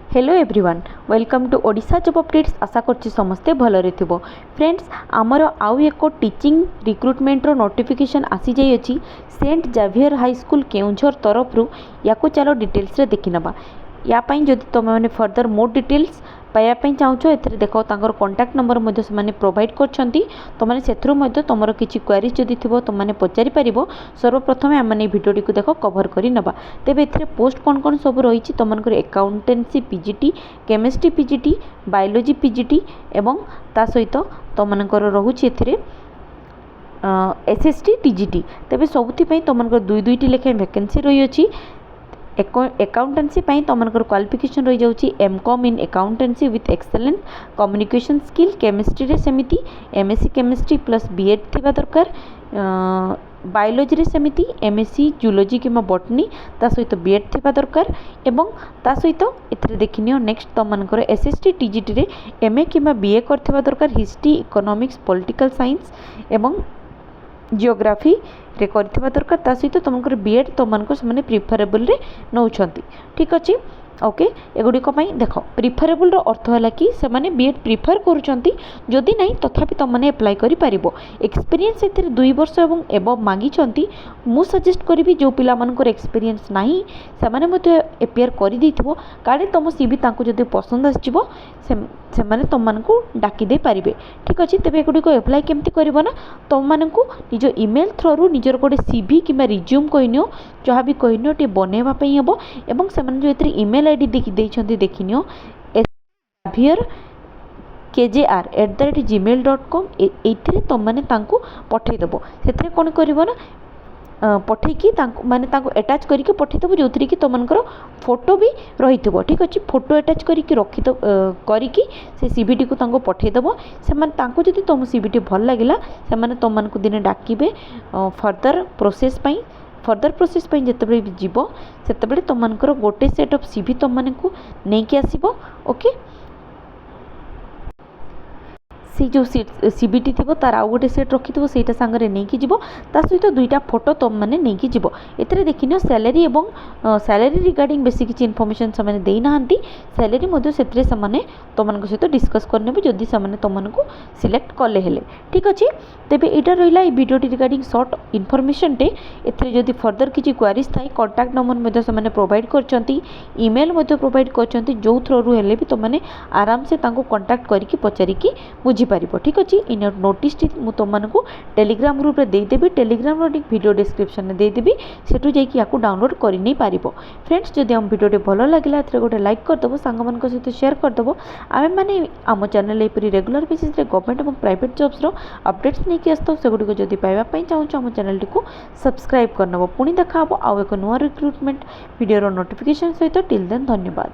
Hello everyone welcome to Odisha job updates. आशा करछि समस्ते भलरे थिबो। फ्रेंड्स आमर आउ एक टीचिंग रिक्रुटमेंट रो नोटिफिकेशन आसी जाई अछि saint Xavier high school Keonjhar तरफ या चलो डिटेल्स रे देखि नबा। या पई जदि तुम माने फर्दर मोर डिटेल्स पाइबा चाहो एथिरे देखो तांकर कांटेक्ट नंबर मध्ये से माने प्रोवाइड करछंती। तो माने सेथरु मध्ये तमरो किछि क्वेरीज जदि थिबो तो माने पचारि परिबो। सर्वप्रथम हम माने भिडियोटी को देखो कवर करी नबा। तेबे एथिरे पोस्ट कोन कोन सब रहिछि तमनकर accountancy PGT, chemistry PGT, biology PGT एवं ता सहित तमनकर रहुछि एथिरे एसएसटी टीजीटी। तेबे सबुथि पई तमनकर दुई दुईटी लेखे वैकेंसी रही अछि। अकाउंटेंसी तुमकर क्वालिफिकेशन रही जाऊँगी MCom in accountancy with excellent communication skill. Chemistry रे सेमिति एमएससी केमिस्ट्री प्लस बीएड थिबा दरकार। बायोलॉजी रे सेमिति एमएससी जूलॉजी किंवा बॉटनी ता सहित बीएड थिबा दरकार। एवं ता सहित एथिरे देखिनियो नेक्स्ट तुमकर एसएसटी टीजीटी रे एमए किंवा बीए करथिबा दरकार। हिस्ट्री इकोनॉमिक्स पॉलिटिकल साइंस एवं जियोग्राफी रे करथिबा दरकार। ता सहित तुमकर बीएड तुमको से प्रिफरेबल रे नौछंती। ठीक अच्छे ओके एगुड़िक देख प्रिफरेबल अर्थ है कि से बीएड प्रिफर करुँच जदि नहीं तथापि तुमने एप्लाई कर एक्सपीरियंस ए 2 वर्ष और एबव मांगी मु सजेस्ट करी जो पिला मानकर एक्सपीरियंस नहीं से एपीआर कर काले तुम सीवी जब पसंद आसो से तुमको डाकिदे पारे। ठीक अच्छे तेज एगुड़िक एप्लाई केमती करना तुमको निज इमेल थ्रू निजर गोटे सीवी कि रिज्यूम कहनियो जहाँ भी कहनियो टे बनवाई हम और से जो इमेल आईडी देखिनियो javier kjr@gmail.com ये तुमने पठेदेव से कौन कर पठेकी माने एटाच करके पठेदेव जो थी कि तुमकर फोटो भी रही थो। ठीक अच्छे फोटो एटाच करके रखी करके से सीवीटी को पठेदेव से जब तुम सीवीटी भल लगे से तुमको दिने डाकिबे फर्दर प्रोसेस जिते जीव से तुमको गोटे सेट ऑफ सीवी तुमको नहीं आसो। ओके से जो सीबीटी थी तार आउ गोटे सेट रखी थो से सांगे नहीं जीव ता सहित 2टा फोटो तुम मैंने नहीं जीव। एथिरे देखिनियो सैलरी एवं सैलरी रिगार्डिंग बेसी किसी इनफॉरमेशन से देना सैलरी से तुम सहित डिस्कस करने जदि से तुमको सिलेक्ट कले हेले। ठीक अच्छे तेबे यहाँ रहा वीडियोटी रिगार्डिंग सर्ट इनफॉरमेशन टे एथिरे जदि फर्दर किसी क्वेरीज थाई कांटेक्ट नंबर से प्रोवाइड करछंती ईमेल प्रोवाइड करछंती जो थ्रू हेले भी तुमने आराम से कांटेक्ट करके पचारिकी बुझी पारिबो। ठीक अच्छे इन नोटिस मुझे तुमको टेलीग्राम ग्रुप रे देदेवी टेलीग्राम लिंक वीडियो डिस्क्रिप्शन में देदेवी सेठू जाइए आपको डाउनलोड कर नहीं पारिबो। फ्रेंड्स जदि आम वीडियो भल लगे गोटे लाइक करदेव सांग मान सहित शेयर करदेव। आम मैंने आम चैनल एपरी रेगुलर बेसिस गवर्नमेंट और प्राइवेट जॉब्स अपडेट्स नहीं आसता सेगुड़ी जदि पाइबापी चाहूँ आम चैनल टी सब्सक्राइब करनब। पुणी देखा आउ एक नुआ रिक्रुटमेंट वीडियो नोटिफिकेशन सहित टिल देन धन्यवाद।